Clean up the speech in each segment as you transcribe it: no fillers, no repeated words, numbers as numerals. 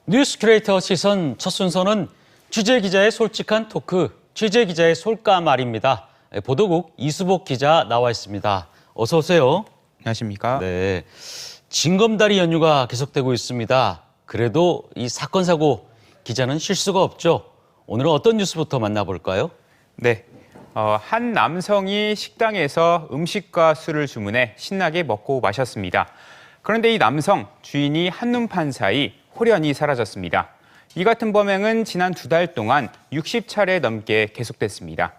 뉴스 큐레이터 시선 첫 순서는 취재 기자의 솔직한 토크, 취재 기자의 솔까말입니다. 보도국 이수복 기자 나와 있습니다. 어서 오세요. 안녕하십니까? 네, 징검다리 연휴가 계속되고 있습니다. 그래도 이 사건 사고 기자는 쉴 수가 없죠. 오늘은 어떤 뉴스부터 만나볼까요? 네, 한 남성이 식당에서 음식과 술을 주문해 신나게 먹고 마셨습니다. 그런데 이 남성 주인이 한눈 판 사이 홀연히 사라졌습니다. 이 같은 범행은 지난 2달 동안 60차례 넘게 계속됐습니다.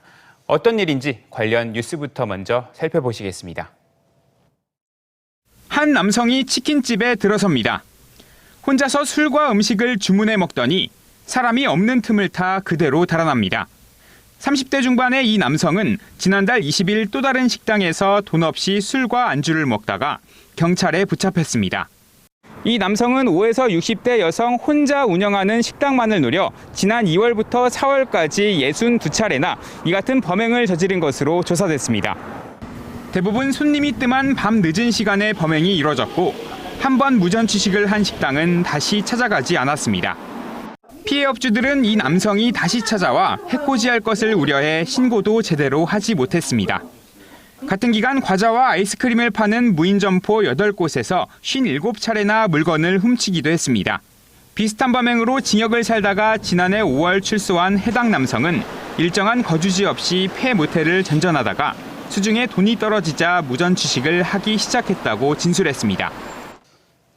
어떤 일인지 관련 뉴스부터 먼저 살펴보시겠습니다. 한 남성이 치킨집에 들어섭니다. 혼자서 술과 음식을 주문해 먹더니 사람이 없는 틈을 타 그대로 달아납니다. 30대 중반의 이 남성은 지난달 20일 또 다른 식당에서 돈 없이 술과 안주를 먹다가 경찰에 붙잡혔습니다. 이 남성은 5에서 60대 여성 혼자 운영하는 식당만을 노려 지난 2월부터 4월까지 62차례나 이 같은 범행을 저지른 것으로 조사됐습니다. 대부분 손님이 뜸한 밤 늦은 시간에 범행이 이뤄졌고 한 번 무전 취식을 한 식당은 다시 찾아가지 않았습니다. 피해 업주들은 이 남성이 다시 찾아와 해코지할 것을 우려해 신고도 제대로 하지 못했습니다. 같은 기간 과자와 아이스크림을 파는 무인 점포 8곳에서 57차례나 물건을 훔치기도 했습니다. 비슷한 범행으로 징역을 살다가 지난해 5월 출소한 해당 남성은 일정한 거주지 없이 폐 모텔을 전전하다가 수중에 돈이 떨어지자 무전 취식을 하기 시작했다고 진술했습니다.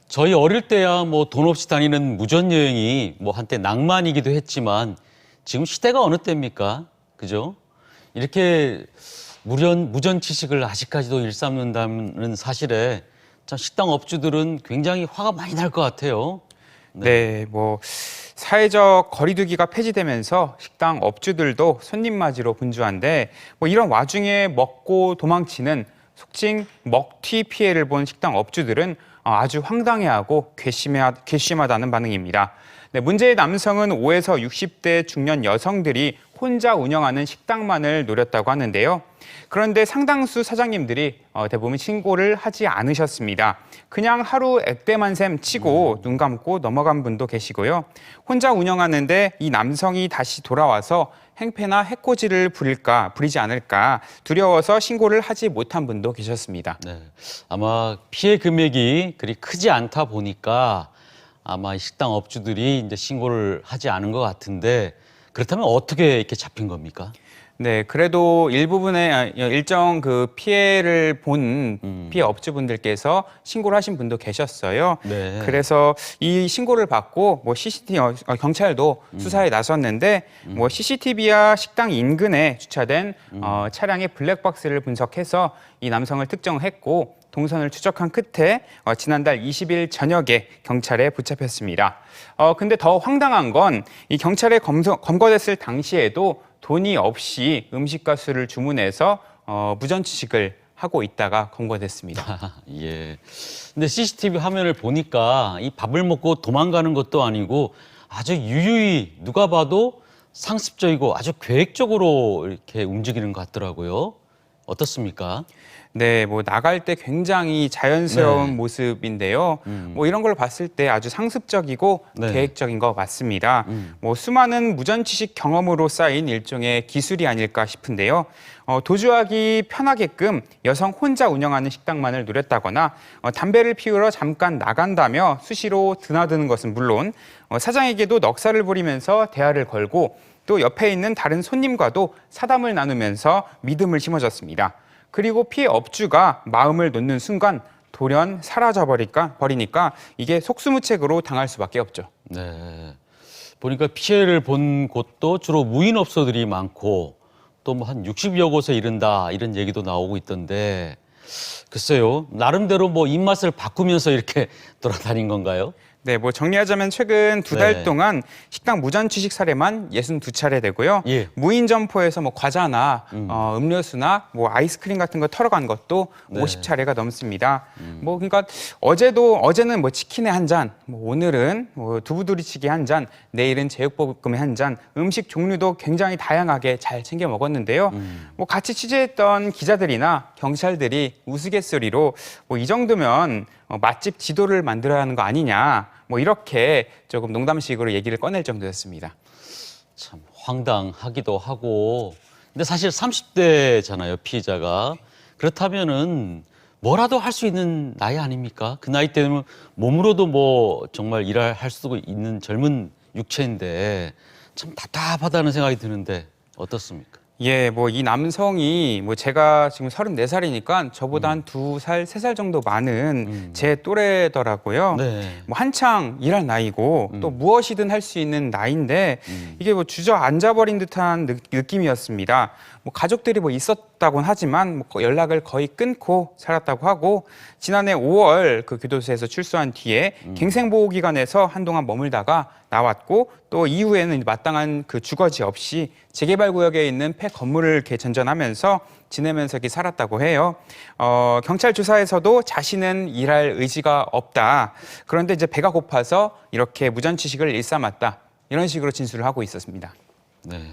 저희 어릴 때야 뭐 돈 없이 다니는 무전 여행이 뭐 한때 낭만이기도 했지만 지금 시대가 어느 때입니까? 그죠? 이렇게 무전 취식을 아직까지도 일삼는다는 사실에 참 식당 업주들은 굉장히 화가 많이 날 것 같아요. 네, 사회적 거리두기가 폐지되면서 식당 업주들도 손님 맞이로 분주한데 이런 와중에 먹고 도망치는 속칭 먹튀 피해를 본 식당 업주들은 아주 황당해하고 괘씸하다는 반응입니다. 네, 문제의 남성은 5에서 60대 중년 여성들이 혼자 운영하는 식당만을 노렸다고 하는데요. 그런데 상당수 사장님들이 대부분 신고를 하지 않으셨습니다. 그냥 하루 액땜한 셈 치고 눈 감고 넘어간 분도 계시고요. 혼자 운영하는데 이 남성이 다시 돌아와서 행패나 해코지를 부리지 않을까 두려워서 신고를 하지 못한 분도 계셨습니다. 네, 아마 피해 금액이 그리 크지 않다 보니까 아마 식당 업주들이 이제 신고를 하지 않은 것 같은데 그렇다면 어떻게 이렇게 잡힌 겁니까? 네, 그래도 일정 그 피해를 본 피해 업주분들께서 신고를 하신 분도 계셨어요. 네. 그래서 이 신고를 받고 CCTV 경찰도 수사에 나섰는데 CCTV와 식당 인근에 주차된 차량의 블랙박스를 분석해서 이 남성을 특정했고 동선을 추적한 끝에 지난달 20일 저녁에 경찰에 붙잡혔습니다. 근데 더 황당한 건 이 경찰에 검거됐을 당시에도 돈이 없이 음식과 술을 주문해서 무전 취식을 하고 있다가 검거됐습니다. 예. 근데 CCTV 화면을 보니까 이 밥을 먹고 도망가는 것도 아니고 아주 유유히 누가 봐도 상습적이고 아주 계획적으로 이렇게 움직이는 것 같더라고요. 어떻습니까? 네, 나갈 때 굉장히 자연스러운 네. 모습인데요. 이런 걸 봤을 때 아주 상습적이고 네. 계획적인 것 같습니다. 수많은 무전 취식 경험으로 쌓인 일종의 기술이 아닐까 싶은데요. 도주하기 편하게끔 여성 혼자 운영하는 식당만을 노렸다거나 담배를 피우러 잠깐 나간다며 수시로 드나드는 것은 물론 사장에게도 넉살을 부리면서 대화를 걸고 또 옆에 있는 다른 손님과도 사담을 나누면서 믿음을 심어줬습니다. 그리고 피해 업주가 마음을 놓는 순간 돌연 버리니까 이게 속수무책으로 당할 수밖에 없죠. 네. 보니까 피해를 본 곳도 주로 무인업소들이 많고 또 한 60여 곳에 이른다 이런 얘기도 나오고 있던데 글쎄요. 나름대로 입맛을 바꾸면서 이렇게 돌아다닌 건가요? 네, 정리하자면 최근 2달 네. 동안 식당 무전 취식 사례만 62차례 되고요. 예. 무인 점포에서 과자나 음료수나 아이스크림 같은 거 털어간 것도 네. 50차례가 넘습니다. 그러니까 어제는 치킨에 한 잔, 오늘은 두부두리치기 한 잔, 내일은 제육볶음에 한 잔, 음식 종류도 굉장히 다양하게 잘 챙겨 먹었는데요. 같이 취재했던 기자들이나 경찰들이 우스갯소리로 이 정도면 맛집 지도를 만들어야 하는 거 아니냐, 뭐 이렇게 조금 농담식으로 얘기를 꺼낼 정도였습니다. 참 황당하기도 하고. 근데 사실 30대잖아요, 피해자가. 그렇다면은 뭐라도 할 수 있는 나이 아닙니까? 그 나이 때는 몸으로도 뭐 정말 일할 수도 있는 젊은 육체인데 참 답답하다는 생각이 드는데 어떻습니까? 예, 뭐 이 남성이 뭐 제가 지금 34살이니까 저보다 한 2살, 3살 정도 많은 제 또래더라고요. 네. 뭐 한창 일할 나이고 또 무엇이든 할 수 있는 나이인데 이게 뭐 주저앉아버린 듯한 느낌이었습니다. 뭐 가족들이 뭐 있었다곤 하지만 뭐 연락을 거의 끊고 살았다고 하고 지난해 5월 그 교도소에서 출소한 뒤에 갱생보호기관에서 한동안 머물다가 나왔고 또 이후에는 마땅한 그 주거지 없이 재개발구역에 있는 폐 건물을 이렇게 전전하면서 지내면서 이렇게 살았다고 해요. 경찰 조사에서도 자신은 일할 의지가 없다. 그런데 이제 배가 고파서 이렇게 무전취식을 일삼았다. 이런 식으로 진술을 하고 있었습니다. 네.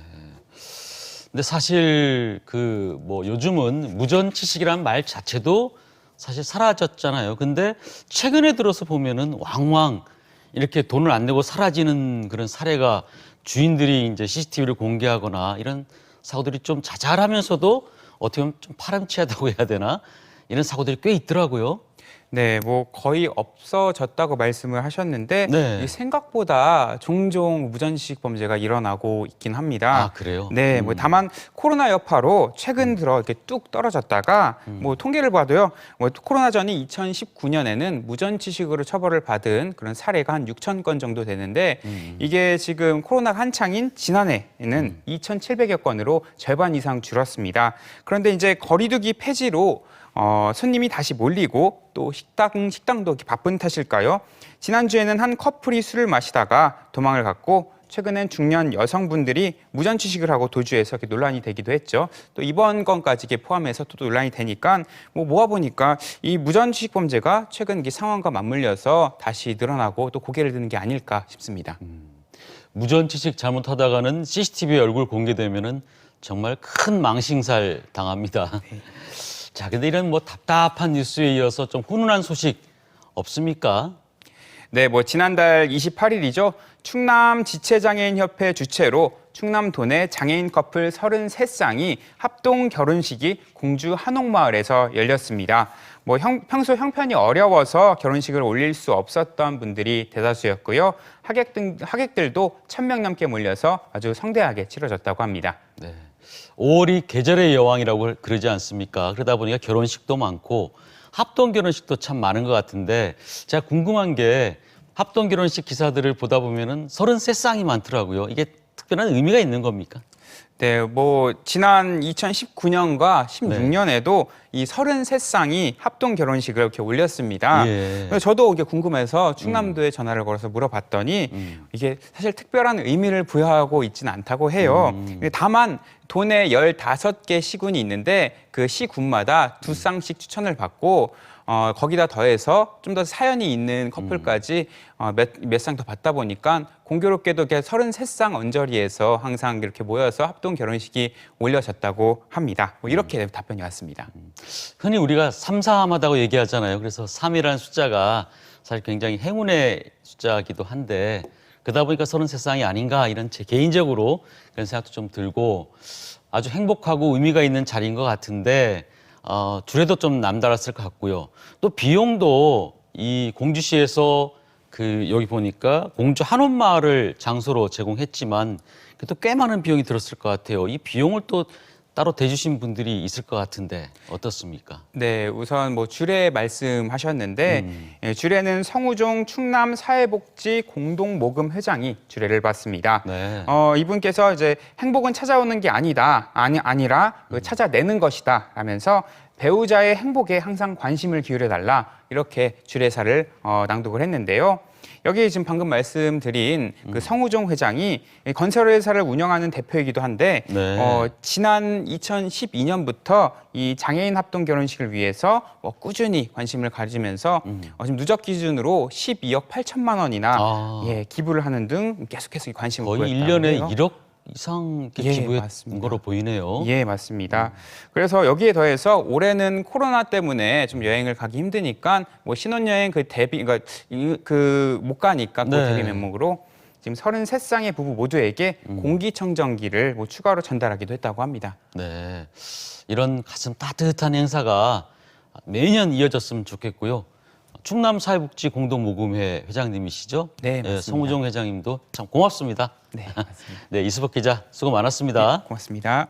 근데 사실 그 뭐 요즘은 무전취식이라는 말 자체도 사실 사라졌잖아요. 근데 최근에 들어서 보면은 왕왕 이렇게 돈을 안 내고 사라지는 그런 사례가 주인들이 이제 CCTV를 공개하거나 이런 사고들이 좀 자잘하면서도 어떻게 보면 좀 파렴치하다고 해야 되나? 이런 사고들이 꽤 있더라고요. 네, 뭐 거의 없어졌다고 말씀을 하셨는데 네. 이 생각보다 종종 무전취식 범죄가 일어나고 있긴 합니다. 아, 그래요? 네, 뭐 다만 코로나 여파로 최근 들어 이렇게 뚝 떨어졌다가 뭐 통계를 봐도요, 뭐 코로나 전인 2019년에는 무전취식으로 처벌을 받은 그런 사례가 한 6천 건 정도 되는데 이게 지금 코로나가 한창인 지난해에는 2,700여 건으로 절반 이상 줄었습니다. 그런데 이제 거리두기 폐지로 손님이 다시 몰리고 또 식당도 이렇게 바쁜 탓일까요? 지난주에는 한 커플이 술을 마시다가 도망을 갔고 최근엔 중년 여성분들이 무전취식을 하고 도주해서 이렇게 논란이 되기도 했죠. 또 이번 건까지 이게 포함해서 또 논란이 되니까 뭐 모아보니까 이 무전취식 범죄가 최근 이 상황과 맞물려서 다시 늘어나고 또 고개를 드는 게 아닐까 싶습니다. 무전취식 잘못하다가는 CCTV에 얼굴 공개되면은 정말 큰 망신살 당합니다. 자, 근데 이런 뭐 답답한 뉴스에 이어서 좀 훈훈한 소식 없습니까? 네, 뭐 지난달 28일이죠. 충남 지체장애인협회 주최로 충남 도내 장애인 커플 33쌍이 합동 결혼식이 공주 한옥마을에서 열렸습니다. 뭐 평소 형편이 어려워서 결혼식을 올릴 수 없었던 분들이 대다수였고요. 하객들도 1,000명 넘게 몰려서 아주 성대하게 치러졌다고 합니다. 네. 5월이 계절의 여왕이라고 그러지 않습니까? 그러다 보니까 결혼식도 많고 합동 결혼식도 참 많은 것 같은데 제가 궁금한 게 합동 결혼식 기사들을 보다 보면은 33쌍이 많더라고요. 이게 특별한 의미가 있는 겁니까? 네, 뭐 지난 2019년과 16년에도 이 33쌍이 합동 결혼식을 이렇게 올렸습니다. 예. 그래서 저도 이게 궁금해서 충남도에 전화를 걸어서 물어봤더니 이게 사실 특별한 의미를 부여하고 있지는 않다고 해요. 다만 도내 15개 시군이 있는데 그 시군마다 2쌍씩 추천을 받고 거기다 더해서 좀 더 사연이 있는 커플까지 몇 쌍 더 받다 보니까 공교롭게도 이렇게 33쌍 언저리에서 항상 이렇게 모여서 합동 결혼식이 올려졌다고 합니다. 뭐 이렇게 답변이 왔습니다. 흔히 우리가 삼삼하다고 얘기하잖아요. 그래서 3이라는 숫자가 사실 굉장히 행운의 숫자이기도 한데 그러다 보니까 33쌍이 아닌가 이런 제 개인적으로 그런 생각도 좀 들고 아주 행복하고 의미가 있는 자리인 것 같은데 주례도 좀 남달랐을 것 같고요. 또 비용도 이 공주시에서 그 여기 보니까 공주 한옥마을을 장소로 제공했지만 그래도 꽤 많은 비용이 들었을 것 같아요. 이 비용을 또 따로 대주신 분들이 있을 것 같은데 어떻습니까? 네, 우선 뭐 주례 말씀하셨는데 주례는 성우종 충남 사회복지 공동모금 회장이 주례를 받습니다. 네. 이분께서 이제 행복은 찾아오는 게 아니라 찾아내는 것이다 라면서 배우자의 행복에 항상 관심을 기울여 달라 이렇게 주례사를 낭독을 했는데요. 여기 지금 방금 말씀드린 그 성우종 회장이 건설회사를 운영하는 대표이기도 한데 네. 지난 2012년부터 이 장애인 합동 결혼식을 위해서 꾸준히 관심을 가지면서 지금 누적 기준으로 12억 8천만 원이나 기부를 하는 등 계속해서 관심을 거의 보였다고 1년에 해요. 1억 이상 예, 기부했던 맞습니다. 거로 보이네요. 예, 맞습니다. 그래서 여기에 더해서 올해는 코로나 때문에 좀 여행을 가기 힘드니까 뭐 신혼여행 그 대비 그러니까 그 못 가니까 그 네. 대비 명목으로 지금 33쌍의 부부 모두에게 공기청정기를 뭐 추가로 전달하기도 했다고 합니다. 네, 이런 가슴 따뜻한 행사가 매년 이어졌으면 좋겠고요. 충남사회복지공동모금회 회장님이시죠? 네, 예, 맞습니다. 송우정 회장님도 참 고맙습니다. 네, 맞습니다. 네, 이수복 기자 수고 많았습니다. 고맙습니다.